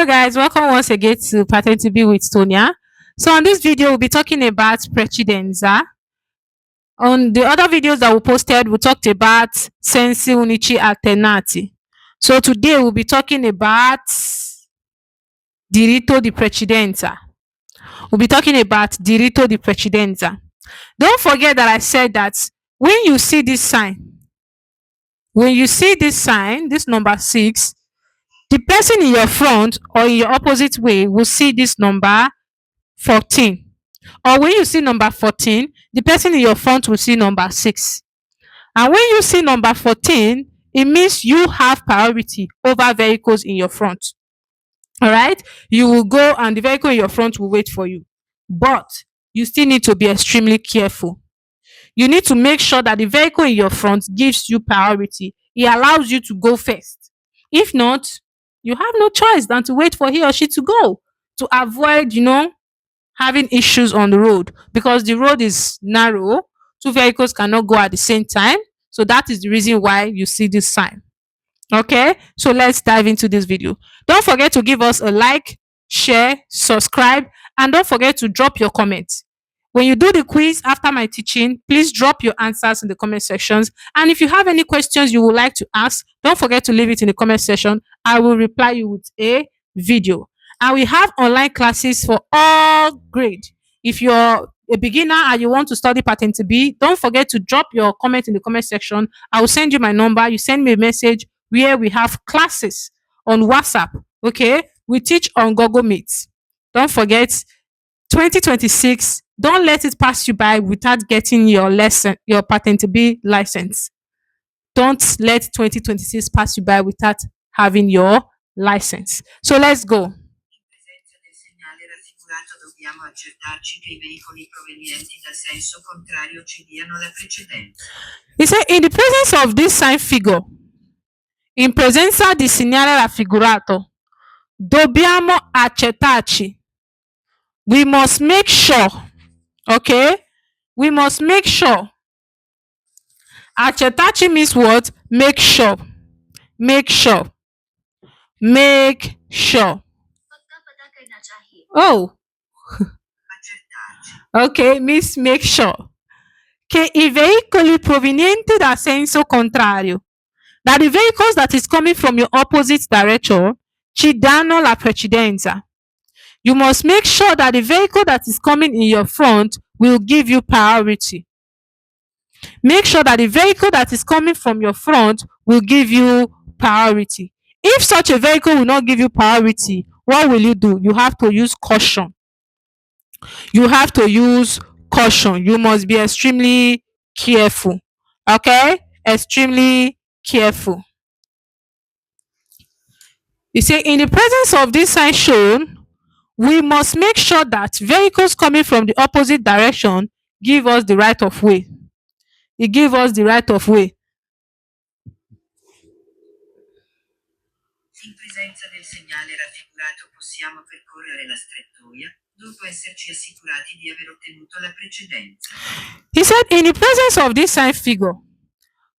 guys, welcome once again to Patente with Tonya. So on this video, we'll be talking about precedenza. On the other videos that we posted, we talked about sensi unici alternati. So today we'll be talking about diritto di precedenza. We'll be talking about diritto di precedenza. Don't forget that I said that when you see this sign, this number 6, the person in your front or in your opposite way will see this number 14. Or when you see number 14, the person in your front will see number 6. And when you see number 14, it means you have priority over vehicles in your front. All right? You will go and the vehicle in your front will wait for you. But you still need to be extremely careful. You need to make sure that the vehicle in your front gives you priority. It allows you to go first. If not, you have no choice than to wait for he or she to go to avoid, having issues on the road because the road is narrow. Two vehicles cannot go at the same time. So that is the reason why you see this sign. Okay, so let's dive into this video. Don't forget to give us a like, share, subscribe, and don't forget to drop your comments. When you do the quiz after my teaching, please drop your answers in the comment sections. And if you have any questions you would like to ask, don't forget to leave it in the comment section. I will reply you with a video. And we have online classes for all grade. If you're a beginner and you want to study Patente B, don't forget to drop your comment in the comment section. I will send you my number. You send me a message where we have classes on WhatsApp. Okay, we teach on Google Meet. Don't forget, 2026, don't let it pass you by without getting your Patente B license. Don't let 2026 pass you by without having your license. So let's go. Dobbiamo accertarci che I veicoli provenienti dal senso contrario ci diano la precedenza. He said, in the presence of this sign figure, in presenza di segnale raffigurato, dobbiamo accertarci. We must make sure. Okay? We must make sure. Accertarci means what? Make sure. Make sure. Make sure. Oh. Ok, means make sure che I veicoli provenienti dal senso contrario, that the vehicles that is coming from your opposite direction, ci danno la precedenza. You must make sure that the vehicle that is coming in your front will give you priority. Make sure that the vehicle that is coming from your front will give you priority. If such a vehicle will not give you priority, what will you do? You have to use caution. You have to use caution. You must be extremely careful. Okay? Extremely careful. You see, in the presence of this sign shown, we must make sure that vehicles coming from the opposite direction give us the right of way. It gives us the right of way. In presenza del segnale raffigurato possiamo percorrere la strettoia dopo esserci assicurati di aver ottenuto la precedenza. He said, in the presence of this sign figure,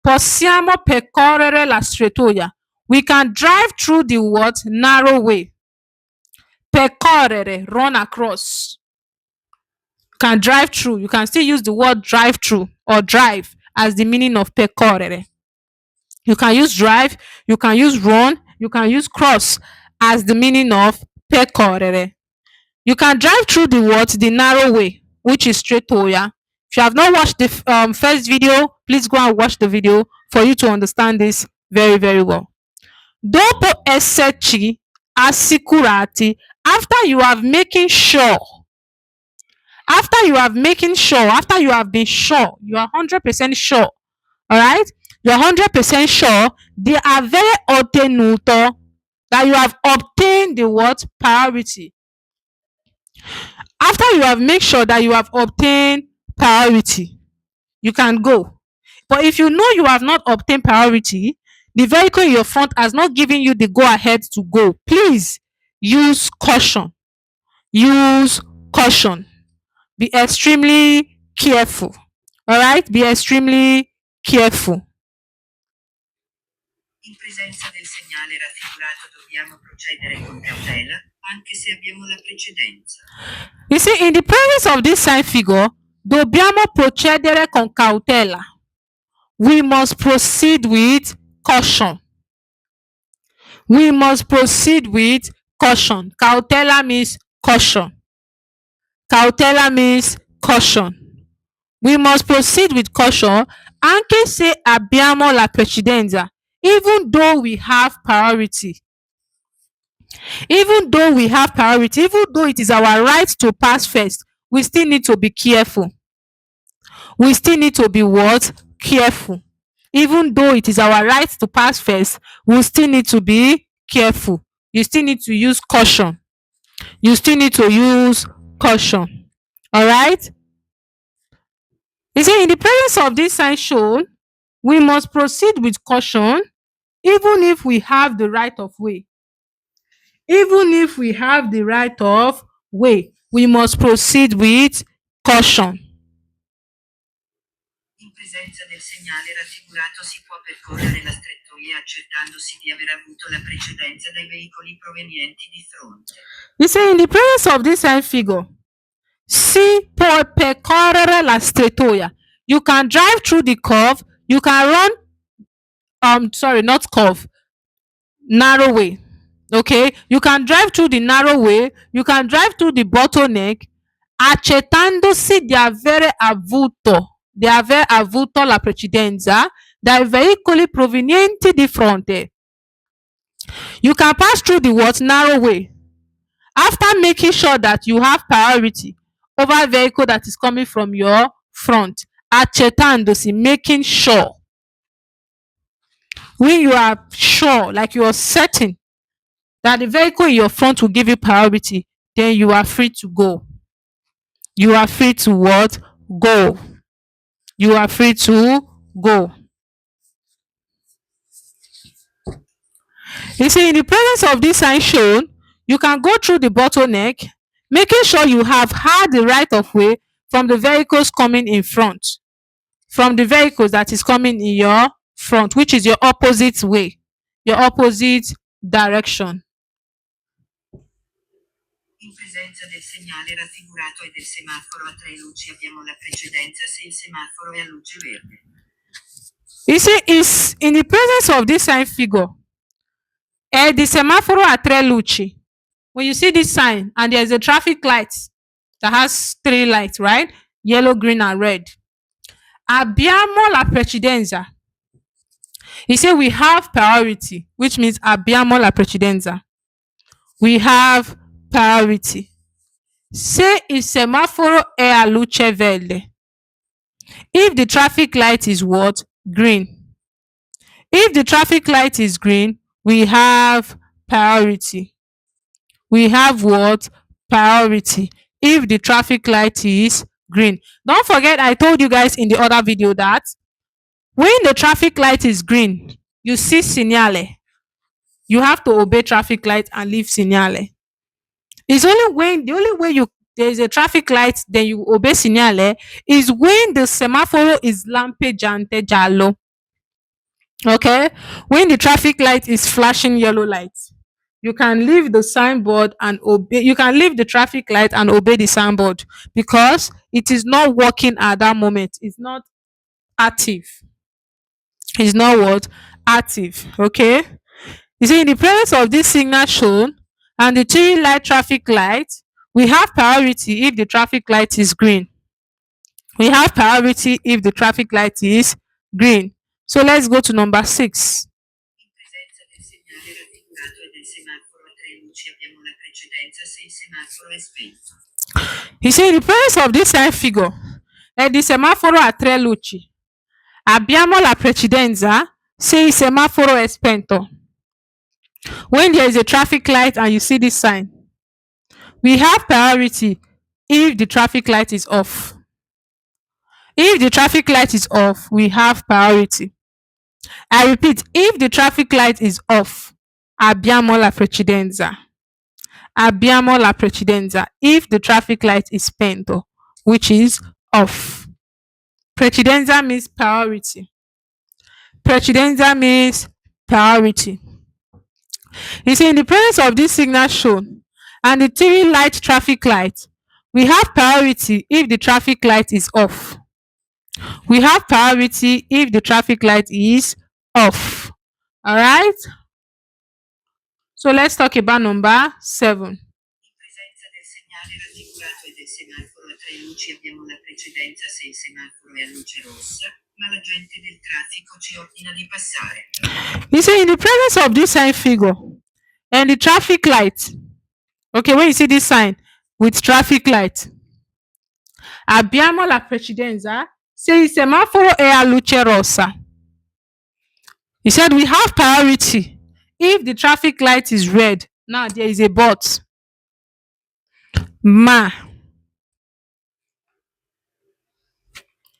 possiamo percorrere la strettoia. We can drive through the what? Narrow way. Percorrere, run across. Can drive through. You can still use the word drive through or drive as the meaning of percorrere. You can use drive, you can use run, you can use cross as the meaning of percorrere. You can drive through the what? The narrow way, which is strettoia. If you have not watched the first video, please go and watch the video for you to understand this very, very well. Dopo esserci assicurati, after you have making sure, after you have been sure, you are 100% sure, all right? You're 100% sure di avere ottenuto, that you have obtained the what? Priority. After you have made sure that you have obtained priority, you can go. But if you know you have not obtained priority, the vehicle in your front has not given you the go ahead to go, please use caution. Use caution. Be extremely careful. All right? Be extremely careful. In presenza del segnale raffigurato dobbiamo procedere con cautela, anche se abbiamo la precedenza. You see, in the presence of this sign figure, dobbiamo procedere con cautela. We must proceed with caution. We must proceed with caution. Cautela means caution. Cautela means caution. We must proceed with caution anche se abbiamo la precedenza, even though we have priority. Even though we have priority, even though it is our right to pass first, we still need to be careful. We still need to be what? Careful. Even though it is our right to pass first, we still need to be careful. You still need to use caution. You still need to use caution. All right? You see, in the presence of this sign shown, we must proceed with caution, even if we have the right of way. Even if we have the right of way, we must proceed with caution. In presenza del segnale raffigurato si può percorrere la strettoia accertandosi di aver avuto la precedenza dai veicoli provenienti di fronte. You see, in the presence of this sign figure, si può percorrere la strettoia. You can drive through the curve, you can run, sorry, not curve, narrow way. Okay, you can drive through the narrow way, you can drive through the bottleneck, accertandosi di aver avuto la precedenza dai veicoli provenienti di fronte. You can pass through the what? Narrow way. After making sure that you have priority over vehicle that is coming from your front, accertandosi, making sure. When you are sure, like you are certain that the vehicle in your front will give you priority, then you are free to go. You are free to what? Go. You are free to go. You see, in the presence of this sign shown, you can go through the bottleneck, making sure you have had the right of way from the vehicles coming in front. From the vehicles that is coming in your front, which is your opposite way, your opposite direction. In presenza del segnale raffigurato e del semaforo a 3 luci abbiamo la precedenza se il semaforo è a luce verde. You see, it's in the presence of this sign figure and the semaforo a 3 luci. When you see this sign and there's a traffic light that has 3 lights, right? Yellow, green, and red. Abbiamo la precedenza. You see, we have priority, which means abbiamo la precedenza. We have priority. Se il semaforo è a luce verde. If the traffic light is what? Green. If the traffic light is green, we have priority. We have what? Priority. If the traffic light is green. Don't forget, I told you guys in the other video that when the traffic light is green, you see segnale. You have to obey traffic light and leave segnale. It's only when the only way you there's a traffic light, then you obey segnale is when the semaforo is lampeggiante giallo. Okay, when the traffic light is flashing yellow light, you can leave the signboard and obey. You can leave the traffic light and obey the signboard because it is not working at that moment. It's not active. It's not what? Active. Okay. You see, in the presence of this signal shown and the 3 light traffic light, we have priority if the traffic light is green. We have priority if the traffic light is green. So let's go to number 6. In presenza del segnale raffigurato e del semaforo a 3 luci abbiamo la precedenza se il semaforo è spento. You see, in the presence of this sign figure and the semaforo a 3 luci, abbiamo la precedenza se il semaforo è spento. When there is a traffic light and you see this sign, we have priority if the traffic light is off. If the traffic light is off, we have priority. I repeat, if the traffic light is off, abbiamo la precedenza. Abbiamo la precedenza if the traffic light is spento, which is off. Precedenza means priority. Precedenza means priority. You see, in the presence of this signal shown and the three light traffic lights, we have priority if the traffic light is off. We have priority if the traffic light is off. All right. So let's talk about number 7. In presenza del segnale raffigurato e del semaforo a tre luci abbiamo la precedenza se il semaforo è a luce rossa, ma l'agente del traffico ci ordina di passare. You see, in the presence of this sign figure and the traffic light, okay, when you see this sign with traffic light, abbiamo la precedenza se il semaforo è a luce rossa. He said we have priority if the traffic light is red. Now there is a but. Ma.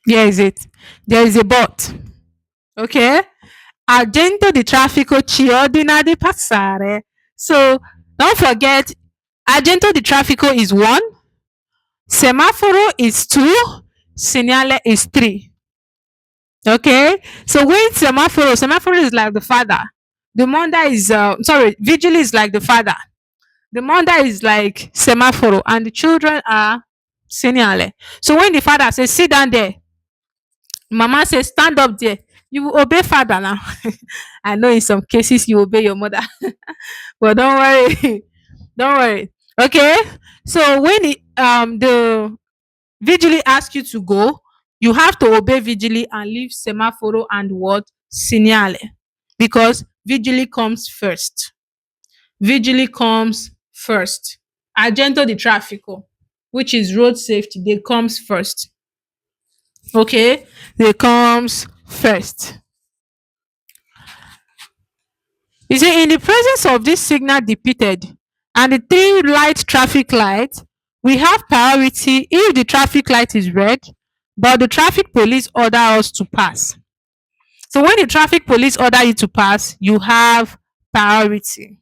Here is it. There is a but. Okay? Agente di traffico ci ordina di passare. So don't forget, agente di traffico is 1, semaforo is 2, segnale is 3. Okay? So when semaphore is like the father. The mother is vigil is like the father. The mother is like semaphore and the children are segnale. So when the father says sit down there, mama says stand up there, you will obey father now. I know in some cases you obey your mother, but don't worry. Don't worry. Okay. So when the vigili asks you to go, you have to obey vigili and leave semaphore and what segnale, because vigili comes first. Vigili comes first. Agente di traffico, which is road safety, they comes first. Okay, they comes first. You see, in the presence of this signal depicted and the three light traffic lights, we have priority if the traffic light is red, but the traffic police order us to pass. So when the traffic police order you to pass, you have priority.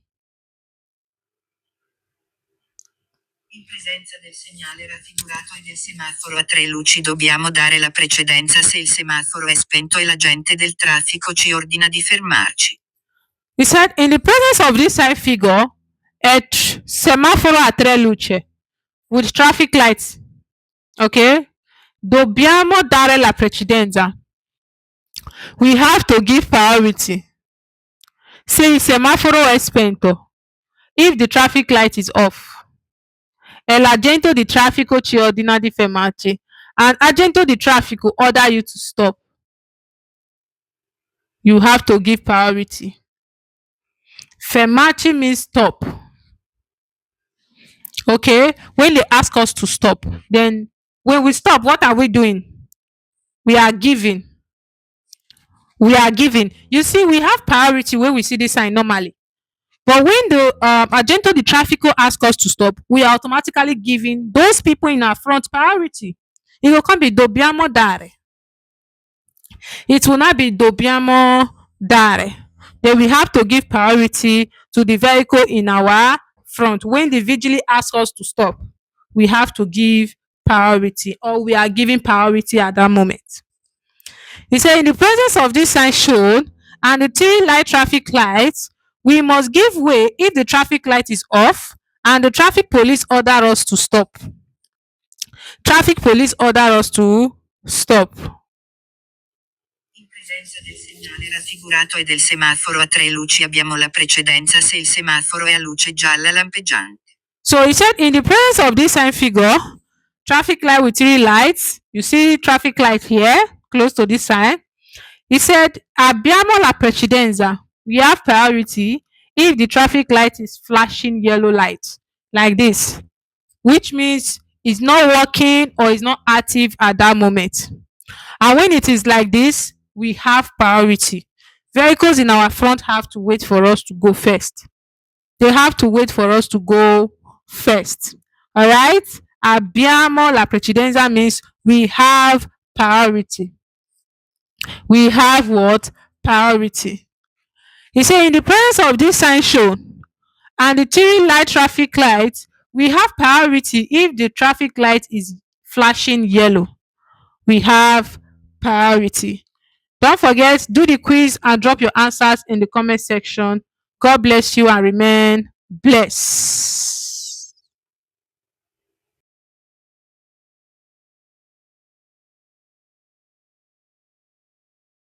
In presenza del segnale raffigurato e del semaforo a tre luci dobbiamo dare la precedenza se il semaforo è spento e l'agente del traffico ci ordina di fermarci. He said, in the presence of this side figure, a semaphore a tre luce with traffic lights, okay, dobbiamo dare la precedenza. We have to give priority. Se il semaforo è spento, if the traffic light is off, e l'agente di traffico ci ordina di fermarci, and agente di traffico order you to stop, you have to give priority. Fermarci means stop. Okay, when they ask us to stop, then when we stop, what are we doing? We are giving. We are giving. You see, we have priority when we see this sign normally. But when the agente di traffico ask us to stop, we are automatically giving those people in our front priority. It will come be dobbiamo dare. It will not be dobbiamo dare. Then we have to give priority to the vehicle in our front. When the vigili asks us to stop, we have to give priority, or we are giving priority at that moment. He said, in the presence of this sign shown and the three light traffic lights, we must give way if the traffic light is off and the traffic police order us to stop. Traffic police order us to stop. In presenza del segnale raffigurato e del semaforo a tre luci abbiamo la precedenza se il semaforo è a luce gialla lampeggiante. So he said, in the presence of this sign figure, traffic light with three lights, you see traffic light here, close to this sign. He said, abbiamo la precedenza. We have priority if the traffic light is flashing yellow light, like this, which means it's not working or is not active at that moment. And when it is like this, we have priority. Vehicles in our front have to wait for us to go first. They have to wait for us to go first. All right? Abbiamo la precedenza means we have priority. We have what? Priority. He said, in the presence of this sign shown and the three light traffic lights, we have priority if the traffic light is flashing yellow. We have priority. Don't forget, do the quiz and drop your answers in the comment section. God bless you and remain blessed.